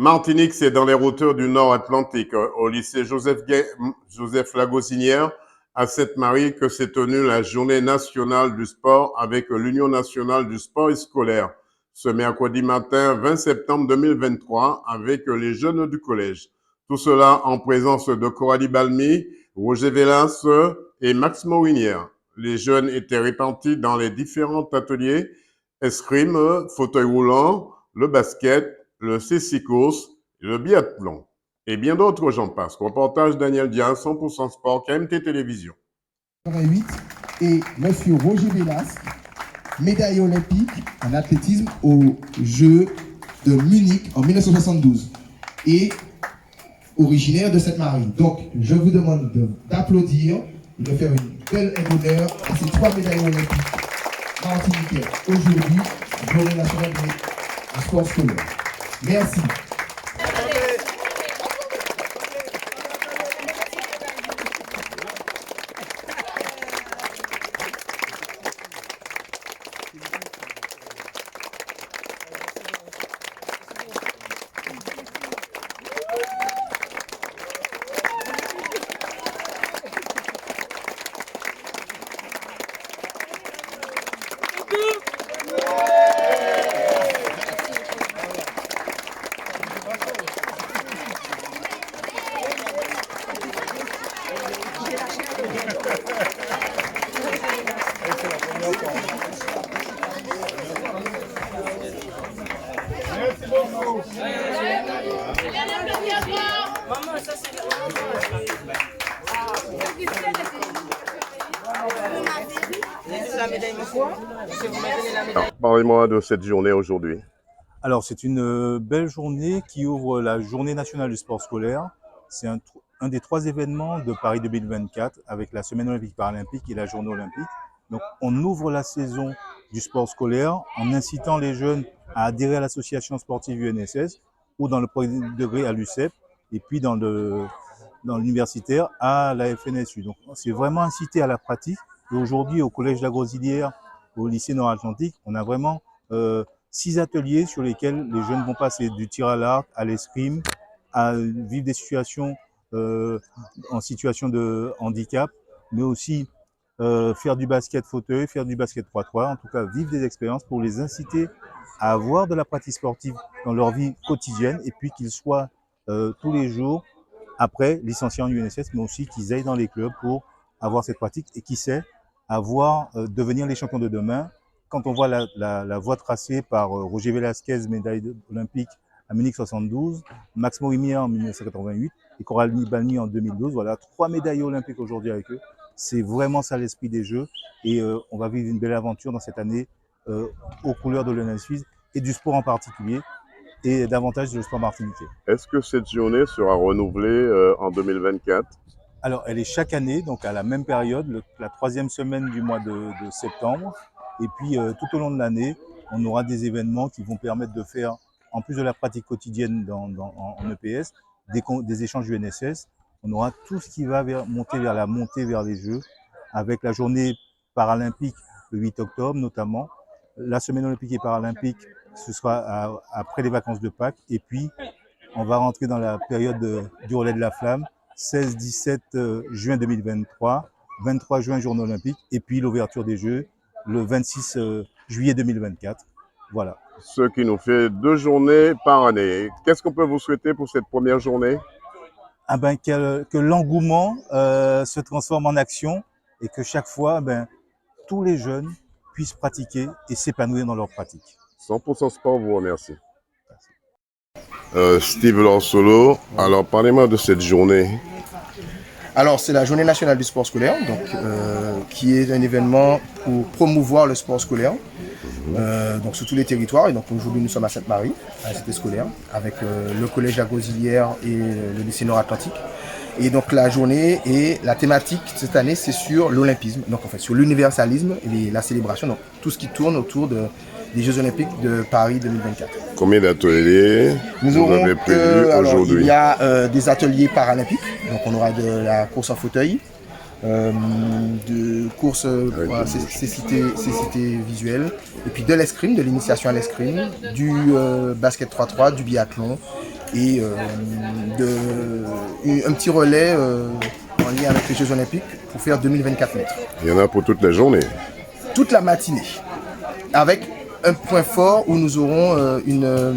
Martinique, c'est dans les routeurs du Nord Atlantique, au lycée Joseph Lagosinière à Sainte-Marie, que s'est tenue la Journée nationale du sport avec l'Union nationale du sport scolaire ce mercredi matin 20 septembre 2023 avec les jeunes du collège. Tout cela en présence de Coralie Balmy, Roger Velas et Max Morinière. Les jeunes étaient répartis dans les différents ateliers escrime, fauteuil roulant, le basket, le C6 le biathlon et bien d'autres, j'en passe. Reportage Daniel Diaz, 100% Sport, KMT Télévision. 88 et Monsieur Roger Velas, médaille olympique en athlétisme aux Jeux de Munich en 1972 et originaire de Sainte-Marie. Donc, je vous demande d'applaudir et de faire une belle honneur à ces 3 médailles olympiques martiniquais aujourd'hui, Journée nationale du sport scolaire. Merci. Parlez-moi de cette journée aujourd'hui. Alors, c'est une belle journée qui ouvre la Journée nationale du sport scolaire. C'est un des 3 événements de Paris 2024 avec la Semaine olympique paralympique et la Journée olympique. Donc, on ouvre la saison du sport scolaire en incitant les jeunes à adhérer à l'association sportive UNSS ou dans le premier degré à l'UCEP et puis dans l'universitaire à la FNSU. Donc, c'est vraiment incité à la pratique. Et aujourd'hui, au Collège Lagosinière, au lycée Nord-Atlantique, on a vraiment 6 ateliers sur lesquels les jeunes vont passer du tir à l'arc à l'escrime, à vivre des situations en situation de handicap, mais aussi faire du basket fauteuil, faire du basket 3-3, en tout cas vivre des expériences pour les inciter à avoir de la pratique sportive dans leur vie quotidienne et puis qu'ils soient tous les jours après licenciés en UNSS, mais aussi qu'ils aillent dans les clubs pour avoir cette pratique et qui sait, devenir les champions de demain. Quand on voit la voie tracée par Roger Velasquez, médaille olympique à Munich 72, Max Morinière en 1988 et Coralie Balmy en 2012, voilà 3 médailles olympiques aujourd'hui avec eux. C'est vraiment ça l'esprit des Jeux et on va vivre une belle aventure dans cette année aux couleurs de l'UNSS et du sport en particulier et davantage du sport martiniquais. Est-ce que cette journée sera renouvelée en 2024? Alors, elle est chaque année, donc à la même période, la 3e semaine du mois de septembre. Et puis, tout au long de l'année, on aura des événements qui vont permettre de faire, en plus de la pratique quotidienne en EPS, des échanges UNSS. On aura tout ce qui va monter vers les Jeux, avec la journée paralympique le 8 octobre notamment. La semaine olympique et paralympique, ce sera après les vacances de Pâques. Et puis, on va rentrer dans la période du relais de la flamme, 16-17 juin 2023, 23 juin, journée olympique, et puis l'ouverture des Jeux, le 26 juillet 2024. Voilà. Ce qui nous fait 2 journées par année. Qu'est-ce qu'on peut vous souhaiter pour cette première journée? Que l'engouement se transforme en action et que chaque fois, tous les jeunes puissent pratiquer et s'épanouir dans leur pratique. 100% Sport vous remercie. Steve Lorsolo, alors parlez-moi de cette journée. Alors, c'est la Journée nationale du sport scolaire, donc, qui est un événement pour promouvoir le sport scolaire donc sur tous les territoires. Et donc aujourd'hui, nous sommes à Sainte-Marie, à la cité scolaire, avec le collège Lagosinière et le lycée Nord-Atlantique. Et donc la journée et la thématique cette année, c'est sur l'olympisme, donc en fait sur l'universalisme et la célébration, donc tout ce qui tourne autour des Jeux Olympiques de Paris 2024. Combien d'ateliers vous avez prévu aujourd'hui? Il y a des ateliers paralympiques, donc on aura de la course en fauteuil, de course cécité visuelle, et puis de l'escrime, de l'initiation à l'escrime, du basket 3-3, du biathlon, et un petit relais en lien avec les Jeux Olympiques pour faire 2024 mètres. Il y en a pour toute la journée. Toute la matinée, avec un point fort où nous aurons une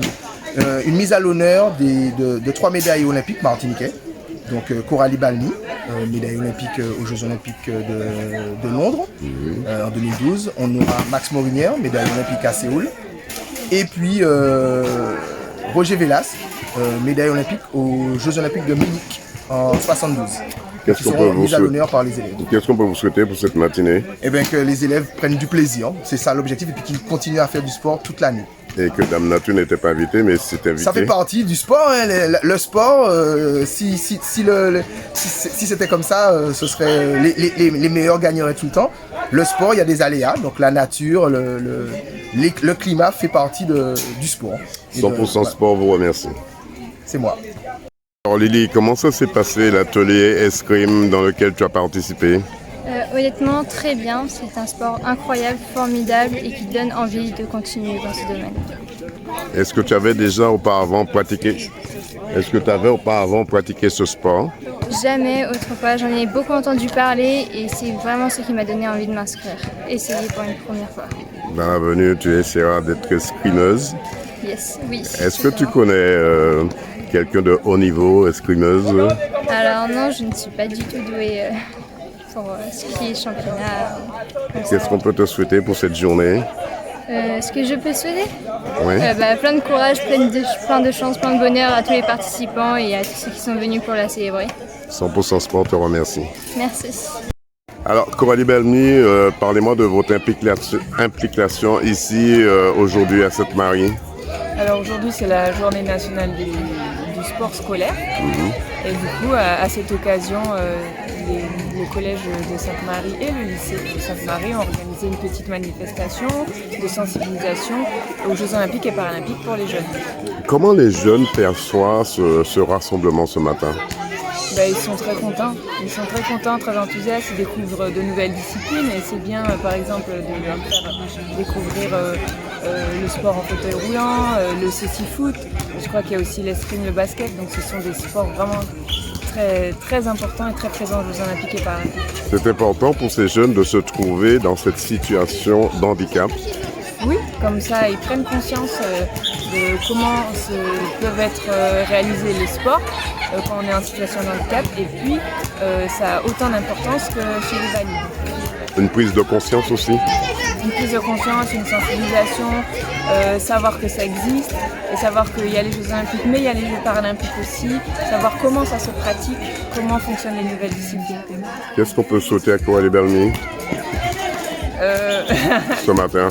mise à l'honneur de 3 médailles olympiques martiniquais. Donc Coralie Balmy, médaille olympique aux Jeux Olympiques de Londres en 2012. On aura Max Morinière, médaille olympique à Séoul. Et puis Roger Velasque, médaille olympique aux Jeux Olympiques de Munich en 72. Qu'est-ce Qui qu'on peut seront vous mis à souhaiter l'honneur par les élèves. Qu'est-ce qu'on peut vous souhaiter pour cette matinée? Eh bien que les élèves prennent du plaisir, c'est ça l'objectif, et puis qu'ils continuent à faire du sport toute l'année. Et que Dame Nature n'était pas invitée, mais c'est invité. Ça fait partie du sport, hein, le sport, si c'était comme ça, ce serait les meilleurs gagneraient tout le temps. Le sport, il y a des aléas, donc la nature, le climat fait partie du sport. 100% sport vous remercie. C'est moi. Alors Lily, comment ça s'est passé l'atelier escrime dans lequel tu as participé? Honnêtement, très bien. C'est un sport incroyable, formidable et qui donne envie de continuer dans ce domaine. Est-ce que tu avais déjà auparavant pratiqué ce sport? Jamais autrefois, j'en ai beaucoup entendu parler et c'est vraiment ce qui m'a donné envie de m'inscrire. Essayer pour une première fois. Dans l'avenir, tu essaieras d'être escrimeuse. Yes, oui. Est-ce que tu connais quelqu'un de haut niveau, escrimeuse? Alors non, je ne suis pas du tout douée pour ski, championnat. Qu'est-ce qu'on peut te souhaiter pour cette journée? Ce que je peux souhaiter Oui. Plein de courage, plein de chance, plein de bonheur à tous les participants et à tous ceux qui sont venus pour la célébrer. 100% sport te remercie. Merci. Alors, Coralie Balmy, parlez-moi de votre implication ici aujourd'hui à Sainte-Marie. Alors aujourd'hui c'est la journée nationale du sport scolaire et du coup à cette occasion le collège de Sainte-Marie et le lycée de Sainte-Marie ont organisé une petite manifestation de sensibilisation aux Jeux Olympiques et Paralympiques pour les jeunes. Comment les jeunes perçoivent ce rassemblement ce matin? Ils sont très contents, très enthousiastes, ils découvrent de nouvelles disciplines et c'est bien par exemple de leur faire découvrir le sport en fauteuil roulant, le cécifoot, je crois qu'il y a aussi l'escrime, le basket, donc ce sont des sports vraiment très, très importants et très présents aux Jeux Olympiques et Paralympiques. C'est important pour ces jeunes de se trouver dans cette situation d'handicap. Oui, comme ça ils prennent conscience de comment peuvent être réalisés les sports quand on est en situation de handicap et puis ça a autant d'importance que chez les valides. Une prise de conscience aussi? Une prise de conscience, une sensibilisation, savoir que ça existe et savoir qu'il y a les Jeux Olympiques mais il y a les Jeux Paralympiques aussi, savoir comment ça se pratique, comment fonctionnent les nouvelles disciplines. Qu'est-ce qu'on peut souhaiter à Coralie Balmy ce matin?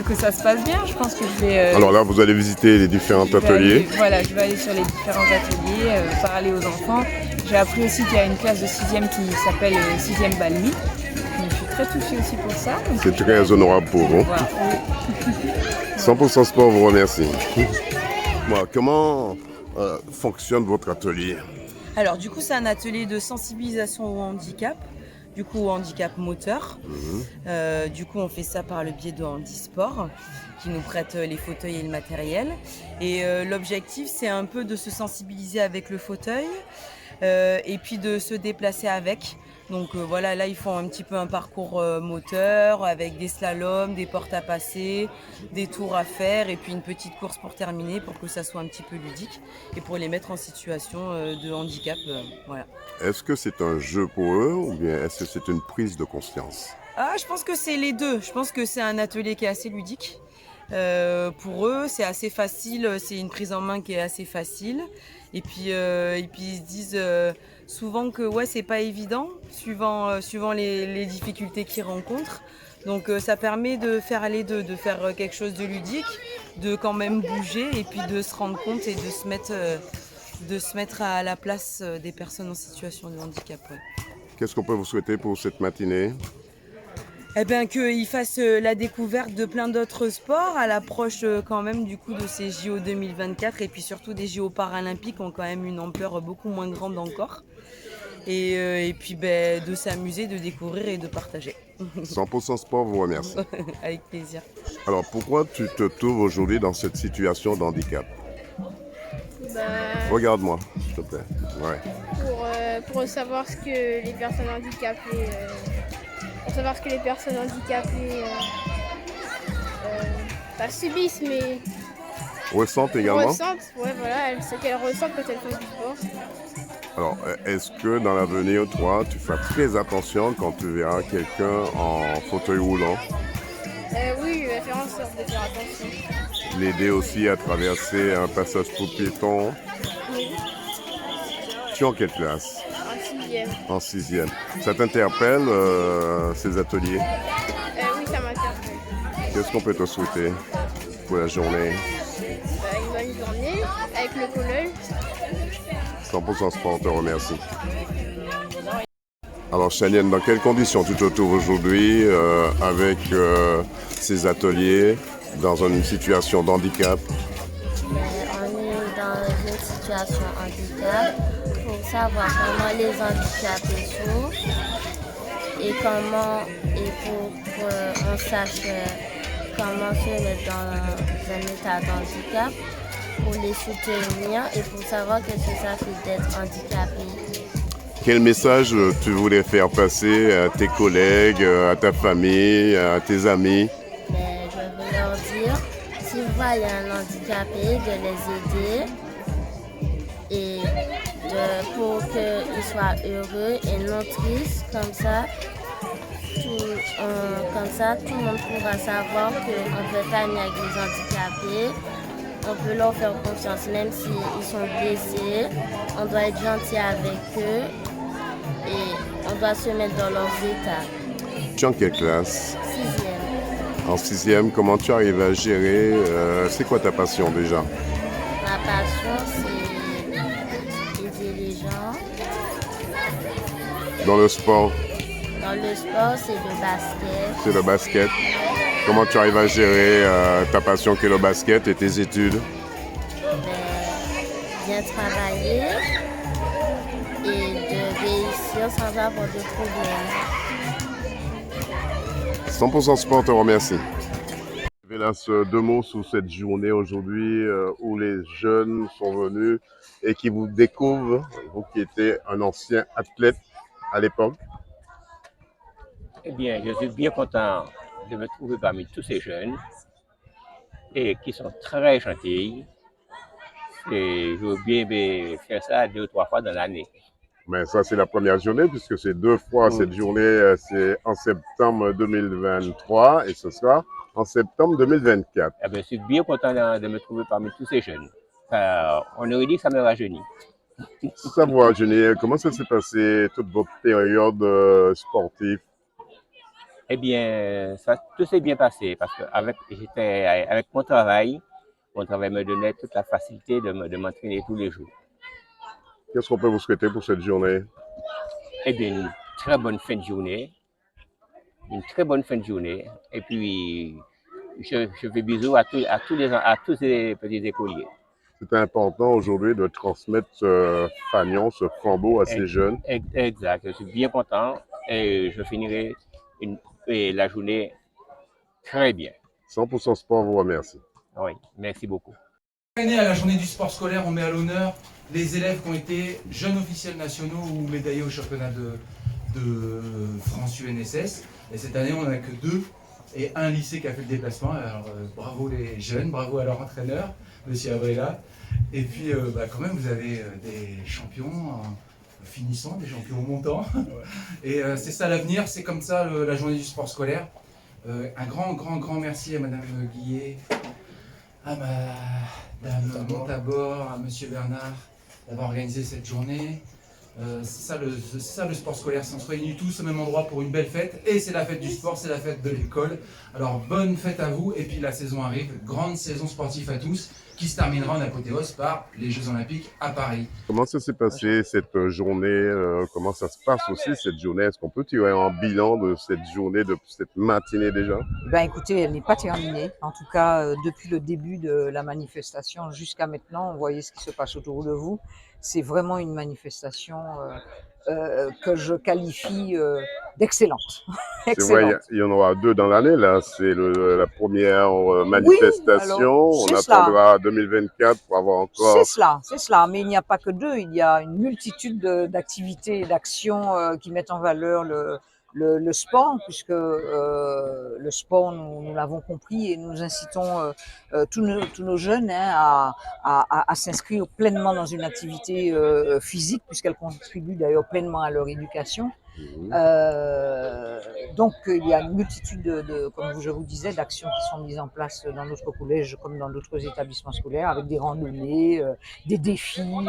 Que ça se passe bien, je pense que je vais... Alors là, vous allez visiter les différents ateliers. Je vais aller sur les différents ateliers, parler aux enfants. J'ai appris aussi qu'il y a une classe de 6e qui s'appelle 6e Balmy. Donc je suis très touchée aussi pour ça. C'est très honorable pour vous. Voilà. 100% sport vous remercie. Comment fonctionne votre atelier? Alors du coup c'est un atelier de sensibilisation au handicap. Du coup, au handicap moteur. Du coup, on fait ça par le biais de Handisport, qui nous prête les fauteuils et le matériel. Et l'objectif, c'est un peu de se sensibiliser avec le fauteuil et puis de se déplacer avec. Donc voilà, là, ils font un petit peu un parcours moteur avec des slaloms, des portes à passer, des tours à faire et puis une petite course pour terminer pour que ça soit un petit peu ludique et pour les mettre en situation de handicap. Voilà. Est-ce que c'est un jeu pour eux ou bien est-ce que c'est une prise de conscience? Je pense que c'est les deux. Je pense que c'est un atelier qui est assez ludique. Pour eux, c'est assez facile, c'est une prise en main qui est assez facile. Et puis ils se disent souvent que c'est pas évident, suivant les difficultés qu'ils rencontrent. Donc ça permet de faire les deux, de faire quelque chose de ludique, de quand même bouger et puis de se rendre compte et de se mettre à la place des personnes en situation de handicap. Ouais. Qu'est-ce qu'on peut vous souhaiter pour cette matinée? Qu'ils fassent la découverte de plein d'autres sports à l'approche quand même du coup de ces JO 2024 et puis surtout des JO paralympiques ont quand même une ampleur beaucoup moins grande encore. Et puis de s'amuser, de découvrir et de partager. 100% sport vous remercie. Avec plaisir. Alors pourquoi tu te trouves aujourd'hui dans cette situation de handicap? Bah, Regarde-moi, s'il te plaît. Ouais. pour savoir ce que les personnes handicapées, pour savoir ce que les personnes handicapées pas subissent, mais Ressentent également. ressentent. Ouais, voilà, ce qu'elles ressentent quand elles font du sport. Alors, est-ce que dans l'avenir, toi, tu feras très attention quand tu verras quelqu'un en fauteuil roulant, Oui, je vais faire en sorte de faire attention. l'aider aussi à traverser un passage pour piétons? Oui, Tu es en quelle classe? en sixième. En sixième. Ça t'interpelle, ces ateliers? Oui, ça m'interpelle. Qu'est-ce qu'on peut te souhaiter pour la journée? Une bonne journée avec le collège. 100% Sport te remercie. Alors Chanienne, dans quelles conditions tu te trouves aujourd'hui avec ces ateliers dans une situation d'handicap? On est dans une situation handicap pour savoir comment les handicapés souffrent et pour qu'on sache comment se mettre dans un état d'handicap, pour les soutenir et pour savoir qu'est-ce que ça fait d'être handicapé. Quel message tu voulais faire passer à tes collègues, à ta famille, à tes amis? Mais je veux leur dire, si vous voyez un handicapé, de les aider et pour qu'ils soient heureux et non tristes, comme ça, tout le monde pourra savoir qu'on peut être amis avec les handicapés. On peut leur faire confiance même s'ils sont blessés. On doit être gentil avec eux et on doit se mettre dans leurs états. Tu es en quelle classe? Sixième. En sixième, comment tu arrives à gérer? C'est quoi ta passion déjà? Ma passion, c'est aider les gens. Dans le sport? Dans le sport, c'est le basket. C'est le basket. Comment tu arrives à gérer ta passion qui est le basket et tes études? Bien travailler et de réussir sans avoir de problèmes. 100% Sport te remercie. Vélas, deux mots sur cette journée aujourd'hui où les jeunes sont venus et qui vous découvrent, vous qui étiez un ancien athlète à l'époque. Eh bien, je suis bien content de me trouver parmi tous ces jeunes et qui sont très gentils. Et je veux bien faire ça 2 ou 3 fois dans l'année. Mais ça, c'est la première journée, puisque c'est 2 fois cette journée, c'est en septembre 2023 et ce sera en septembre 2024. Eh bien, je suis bien content de me trouver parmi tous ces jeunes. On aurait dit que ça me rajeunit. Savoir, Jenny, comment ça s'est passé toute votre période sportive? Eh bien, tout s'est bien passé parce que avec mon travail me donnait toute la facilité de m'entraîner tous les jours. Qu'est-ce qu'on peut vous souhaiter pour cette journée? Eh bien, une très bonne fin de journée. Une très bonne fin de journée. Et puis, je fais bisous à tous les petits écoliers. C'est important aujourd'hui de transmettre ce fanion, ce flambeau à ces jeunes. Exact. Je suis bien content et je finirai la journée très bien. 100% Sport vous remercie. Oui, merci beaucoup. À la journée du sport scolaire, on met à l'honneur les élèves qui ont été jeunes officiels nationaux ou médaillés au championnat de France UNSS. Et cette année, on n'a que 2 et un lycée qui a fait le déplacement. Alors bravo les jeunes, bravo à leur entraîneur, monsieur Abrela. Et puis quand même, vous avez des champions finissants, des champions montants. Et c'est ça l'avenir, c'est comme ça la journée du sport scolaire. Un grand merci à Madame Guillet, à Madame Montabor, à Monsieur Bernard d'avoir organisé cette journée. C'est ça le sport scolaire, c'est on se réunit tous au même endroit pour une belle fête. Et c'est la fête du sport, c'est la fête de l'école. Alors bonne fête à vous, et puis la saison arrive, grande saison sportive à tous, qui se terminera en apothéose par les Jeux Olympiques à Paris. Comment ça s'est passé cette journée? Comment ça se passe aussi cette journée? Est-ce qu'on peut tirer un bilan de cette journée, de cette matinée déjà? Ben écoutez, elle n'est pas terminée. En tout cas, depuis le début de la manifestation jusqu'à maintenant, vous voyez ce qui se passe autour de vous. C'est vraiment une manifestation que je qualifie d'excellente. C'est vrai, il y en aura 2 dans l'année, là. C'est la première manifestation. Oui, on attendra 2024 pour avoir encore... C'est cela. Mais il n'y a pas que 2. Il y a une multitude d'activités et d'actions qui mettent en valeur le sport, puisque le sport, nous l'avons compris, et nous incitons tous nos jeunes à s'inscrire pleinement dans une activité physique, puisqu'elle contribue d'ailleurs pleinement à leur éducation. Donc il y a une multitude comme je vous disais, d'actions qui sont mises en place dans notre collège comme dans d'autres établissements scolaires, avec des randonnées, des défis,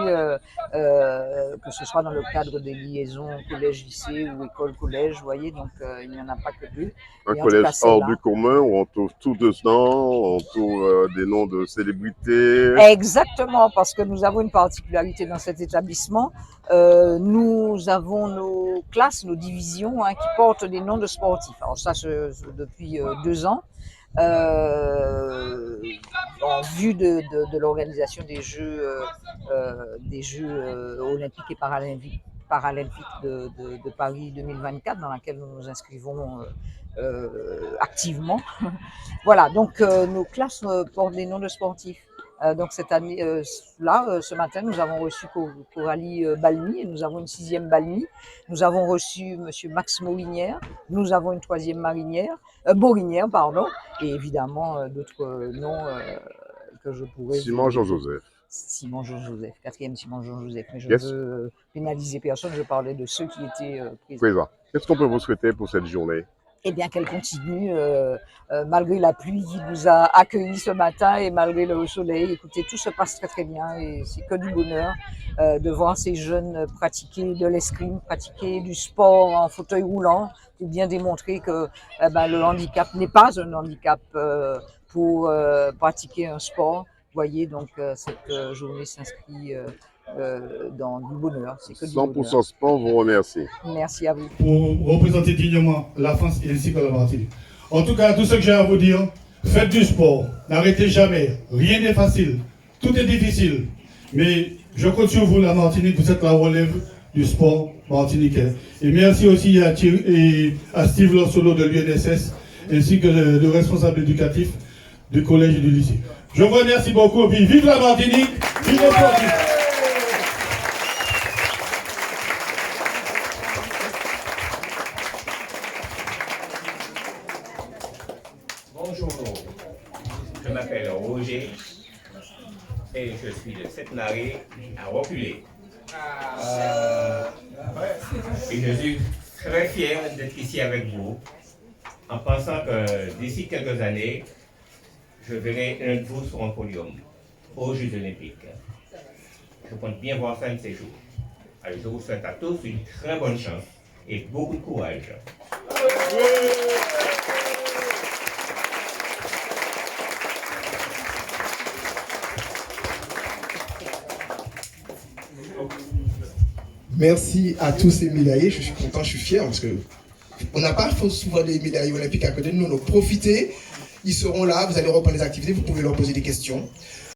que ce soit dans le cadre des liaisons collège-lycée ou école-collège, vous voyez, donc il n'y en a pas que 2. Un collège hors du commun où on trouve tout dedans, on trouve des noms de célébrités. Exactement, parce que nous avons une particularité dans cet établissement. Nous avons nos classes, nos divisions qui portent des noms de sportifs. Alors ça, depuis 2 ans, en vue de l'organisation des Jeux olympiques et paralympiques de Paris 2024, dans laquelle nous nous inscrivons activement. Voilà, donc nos classes portent des noms de sportifs. Donc cette année, ce matin, nous avons reçu Coralie Balmy, et nous avons une 6e Balmy. Nous avons reçu Monsieur Max Morinière, nous avons une 3e Morinière, pardon, et évidemment d'autres noms que je pourrais... Simon Jean-Joseph. Simon Jean-Joseph, 4e Simon Jean-Joseph. Mais je ne veux pénaliser personne, je parlais de ceux qui étaient présents. Qu'est-ce qu'on peut vous souhaiter pour cette journée? Eh bien, qu'elle continue, malgré la pluie qui nous a accueillis ce matin et malgré le soleil. Écoutez, tout se passe très très bien et c'est que du bonheur de voir ces jeunes pratiquer de l'escrime, pratiquer du sport en fauteuil roulant, pour bien démontrer que le handicap n'est pas un handicap pour pratiquer un sport. Vous voyez, donc cette journée s'inscrit dans du bonheur. C'est que du 100% sport, vous remercie. Merci à vous. Pour représenter dignement la France et ainsi que la Martinique. En tout cas, tout ce que j'ai à vous dire, faites du sport, n'arrêtez jamais, rien n'est facile, tout est difficile. Mais je compte sur vous, la Martinique, vous êtes la relève du sport martiniquais. Et merci aussi à Steve Lorsolo de l'UNSS, ainsi que le responsable éducatif du collège et du lycée. Je vous remercie beaucoup, et puis vive la Martinique, vive les sportifs. Bonjour, je m'appelle Roger et je suis de Sainte-Marie à Reculé. Et je suis très fier d'être ici avec vous en pensant que d'ici quelques années, je verrai un de vous sur un podium aux Jeux Olympiques. Je compte bien voir ça un de ces jours. Alors je vous souhaite à tous une très bonne chance et beaucoup de courage. Merci à tous ces médaillés, je suis content, je suis fier parce que on n'a pas souvent des médaillés olympiques à côté de nous, donc profitez, ils seront là, vous allez reprendre les activités, vous pouvez leur poser des questions.